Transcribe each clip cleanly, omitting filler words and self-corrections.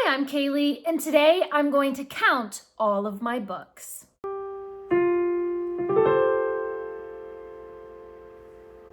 I'm Kaylee, and today I'm going to count all of my books.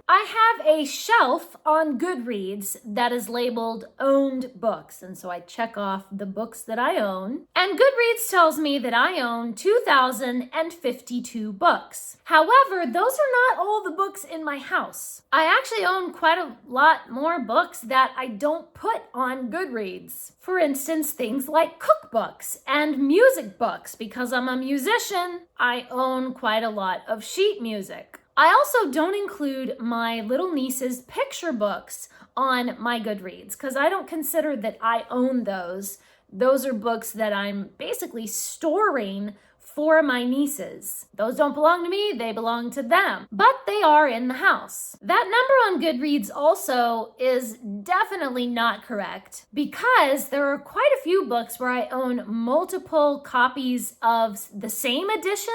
I have a shelf on GoodReads that is labeled owned books, and so I check off the books that I own. And GoodReads tells me that I own 2,052 books. However, those are not all the books in my house. I actually own quite a lot more books that I don't put on GoodReads. For instance, things like cookbooks and music books. Because I'm a musician, I own quite a lot of sheet music. I also don't include my little niece's picture books on my GoodReads because I don't consider that I own those. Those are books that I'm basically storing for my nieces. Those don't belong to me, they belong to them, but they are in the house. That number on GoodReads also is definitely not correct because there are quite a few books where I own multiple copies of the same edition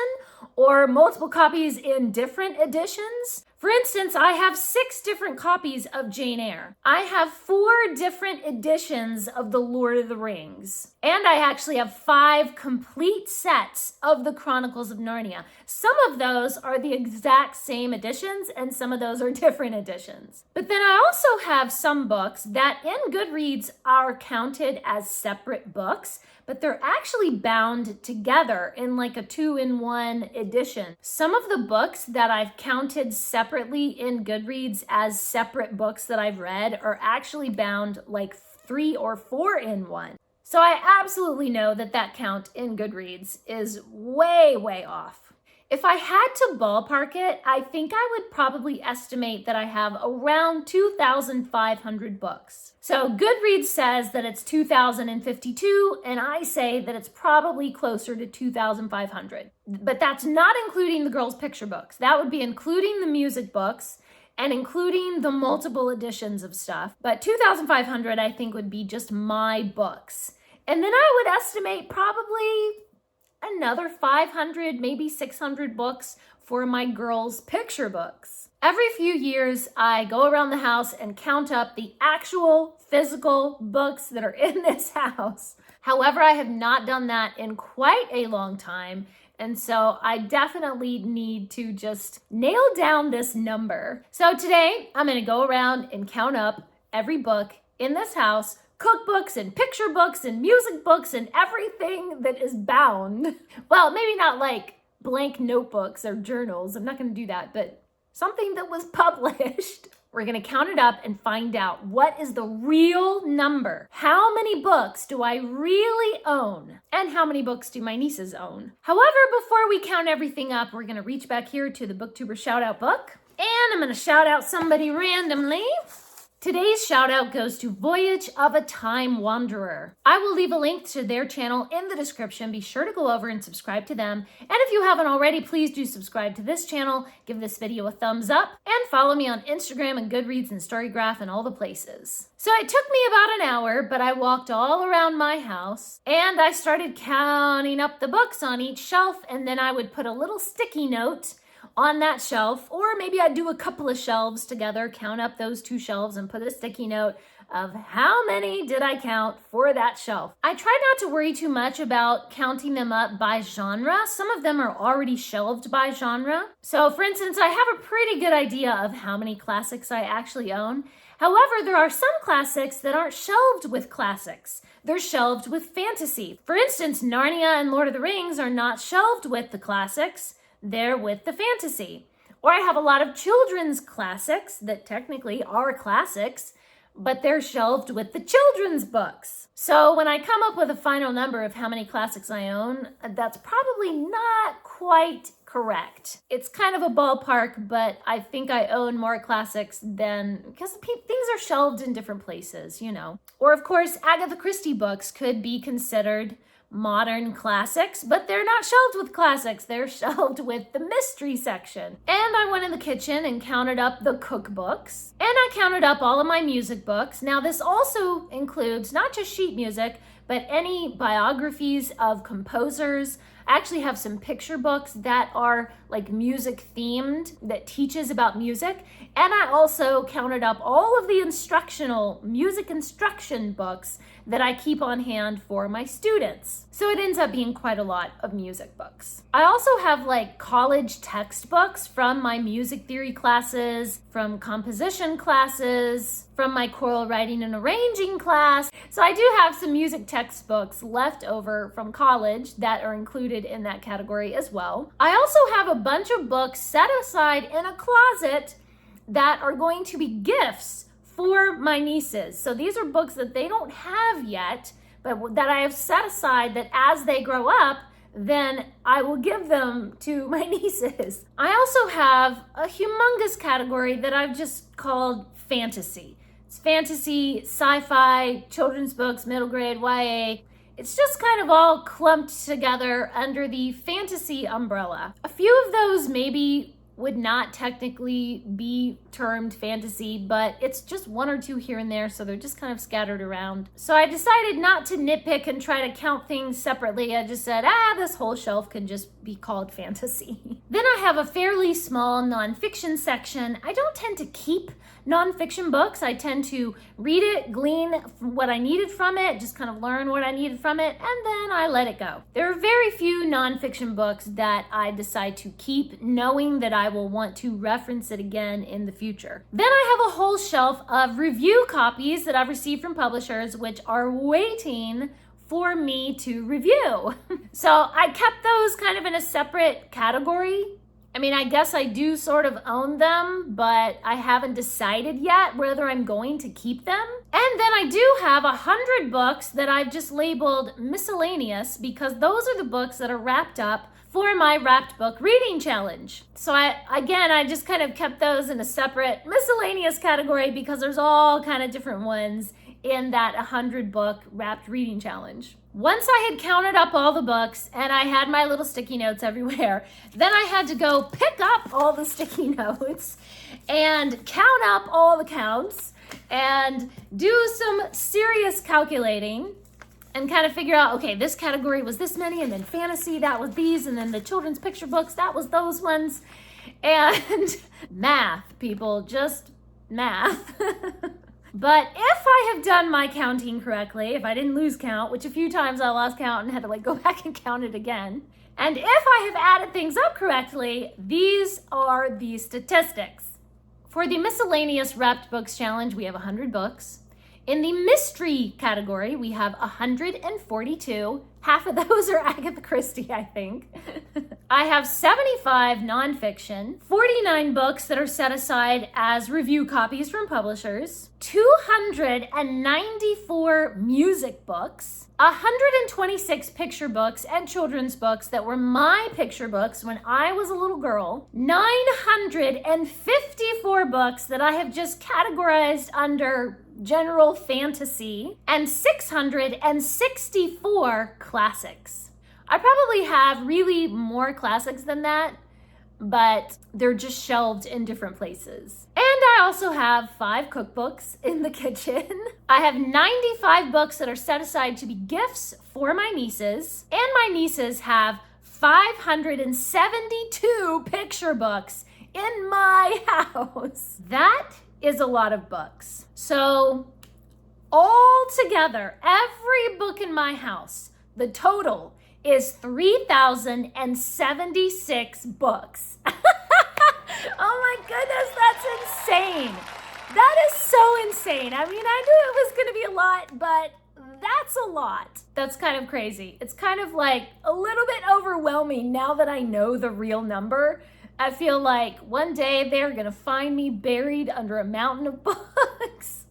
or multiple copies in different editions. For instance, I have 6 different copies of Jane Eyre. I have 4 different editions of The Lord of the Rings. And I actually have 5 complete sets of the Chronicles of Narnia. Some of those are the exact same editions and some of those are different editions. But then I also have some books that in GoodReads are counted as separate books, but they're actually bound together in like a 2-in-1 edition. Some of the books that I've counted separately in GoodReads as separate books that I've read are actually bound like 3 or 4 in 1. So I absolutely know that that count in GoodReads is way, way off. If I had to ballpark it, I think I would probably estimate that I have around 2,500 books. So GoodReads says that it's 2,052, and I say that it's probably closer to 2,500. But that's not including the girls' picture books. That would be including the music books and including the multiple editions of stuff. But 2,500, I think, would be just my books. And then I would estimate probably another 500, maybe 600 books for my girls' picture books. Every few years, I go around the house and count up the actual physical books that are in this house. However, I have not done that in quite a long time, and so I definitely need to just nail down this number. So today, I'm gonna go around and count up every book in this house, cookbooks and picture books and music books and everything that is bound. Well, maybe not like blank notebooks or journals. I'm not going to do that, but something that was published. We're going to count it up and find out what is the real number. How many books do I really own? And how many books do my nieces own? However, before we count everything up, we're going to reach back here to the Booktuber Shoutout book. And I'm going to shout out somebody randomly. Today's shout out goes to Voyage of a Time Wanderer. I will leave a link to their channel in the description. Be sure to go over and subscribe to them. And if you haven't already, please do subscribe to this channel, give this video a thumbs up, and follow me on Instagram and GoodReads and Storygraph and all the places. So it took me about an hour, but I walked all around my house and I started counting up the books on each shelf, and then I would put a little sticky note on that shelf, or maybe I'd do a couple of shelves together, count up those 2 shelves and put a sticky note of how many did I count for that shelf. I try not to worry too much about counting them up by genre. Some of them are already shelved by genre. So for instance, I have a pretty good idea of how many classics I actually own. However, there are some classics that aren't shelved with classics. They're shelved with fantasy. For instance, Narnia and Lord of the Rings are not shelved with the classics. They're with the fantasy. Or I have a lot of children's classics that technically are classics, but they're shelved with the children's books. So when I come up with a final number of how many classics I own, that's probably not quite correct. It's kind of a ballpark, but I think I own more classics than, because things are shelved in different places, you know. Or of course, Agatha Christie books could be considered modern classics, but they're not shelved with classics. They're shelved with the mystery section. And I went in the kitchen and counted up the cookbooks, and I counted up all of my music books. Now this also includes not just sheet music, but any biographies of composers. I actually have some picture books that are like music themed that teaches about music. And I also counted up all of the music instruction books that I keep on hand for my students. So it ends up being quite a lot of music books. I also have like college textbooks from my music theory classes, from composition classes, from my choral writing and arranging class. So I do have some music textbooks left over from college that are included in that category as well. I also have a bunch of books set aside in a closet that are going to be gifts for my nieces. So these are books that they don't have yet, but that I have set aside that as they grow up, then I will give them to my nieces. I also have a humongous category that I've just called fantasy. It's fantasy, sci-fi, children's books, middle grade, YA. It's just kind of all clumped together under the fantasy umbrella. A few of those maybe would not technically be termed fantasy, but it's just one or two here and there, so they're just kind of scattered around. So I decided not to nitpick and try to count things separately. I just said, this whole shelf can just be called fantasy. Then I have a fairly small nonfiction section. I don't tend to keep nonfiction books. I tend to read it, glean what I needed from it, just kind of learn what I needed from it, and then I let it go. There are very few nonfiction books that I decide to keep, knowing that I will want to reference it again in the future. Then I have a whole shelf of review copies that I've received from publishers, which are waiting for me to review. So I kept those kind of in a separate category. I mean, I guess I do sort of own them, but I haven't decided yet whether I'm going to keep them. And then I do have 100 books that I've just labeled miscellaneous, because those are the books that are wrapped up for my wrapped book reading challenge. So I just kind of kept those in a separate miscellaneous category, because there's all kind of different ones in that 100 book wrapped reading challenge. Once I had counted up all the books and I had my little sticky notes everywhere, then I had to go pick up all the sticky notes and count up all the counts and do some serious calculating and kind of figure out, okay, this category was this many, and then fantasy, that was these, and then the children's picture books, that was those ones. And math, people, just math. But if I have done my counting correctly, if I didn't lose count, which a few times I lost count and had to go back and count it again, and if I have added things up correctly, these are the statistics. For the miscellaneous wrapped books challenge, we have 100 books. In the mystery category, we have 142. Half of those are Agatha Christie, I think. I have 75 nonfiction, 49 books that are set aside as review copies from publishers, 294 music books, 126 picture books and children's books that were my picture books when I was a little girl, 954 books that I have just categorized under general fantasy, and 664 classics. I probably have really more classics than that, but they're just shelved in different places. And I also have 5 cookbooks in the kitchen. I have 95 books that are set aside to be gifts for my nieces, and my nieces have 572 picture books in my house. That is a lot of books. So all together, every book in my house, the total is 3,076 books. Oh my goodness, that's insane. That is so insane. I mean, I knew it was going to be a lot, but that's a lot. That's kind of crazy. It's kind of like a little bit overwhelming now that I know the real number. I feel like one day they're going to find me buried under a mountain of books.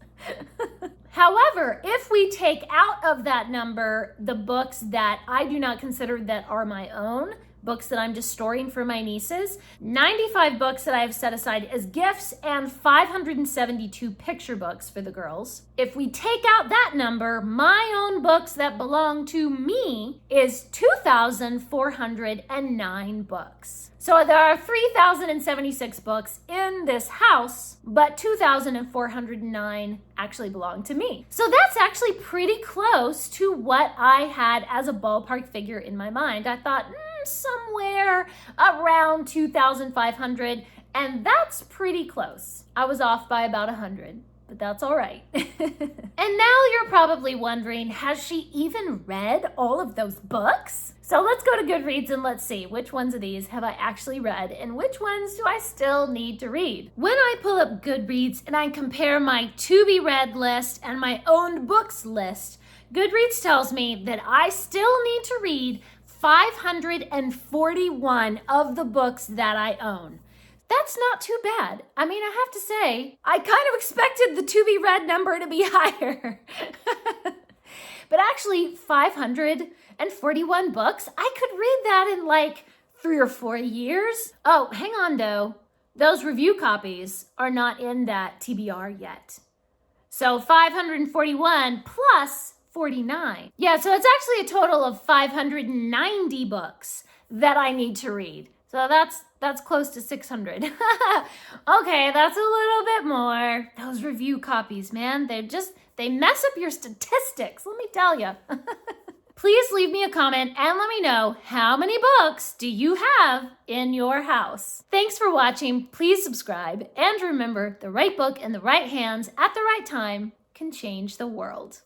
However, if we take out of that number the books that I do not consider that are my own, books that I'm just storing for my nieces, 95 books that I have set aside as gifts, and 572 picture books for the girls. If we take out that number, my own books that belong to me is 2,409 books. So there are 3,076 books in this house, but 2,409 actually belong to me. So that's actually pretty close to what I had as a ballpark figure in my mind. I thought, somewhere around 2,500, and that's pretty close. I was off by about 100. But that's all right. And now you're probably wondering, has she even read all of those books? So let's go to GoodReads and let's see which ones of these have I actually read and which ones do I still need to read. When I pull up GoodReads and I compare my to-be-read list and my owned books list, GoodReads tells me that I still need to read 541 of the books that I own. That's not too bad. I mean, I have to say, I kind of expected the to-be-read number to be higher. But actually, 541 books, I could read that in like 3 or 4 years. Oh, hang on though. Those review copies are not in that TBR yet. So 541 plus 49. Yeah, so it's actually a total of 590 books that I need to read. So that's close to 600. Okay, that's a little bit more. Those review copies, man, they mess up your statistics, let me tell you. Please leave me a comment and let me know, how many books do you have in your house? Thanks for watching. Please subscribe. And remember, the right book in the right hands at the right time can change the world.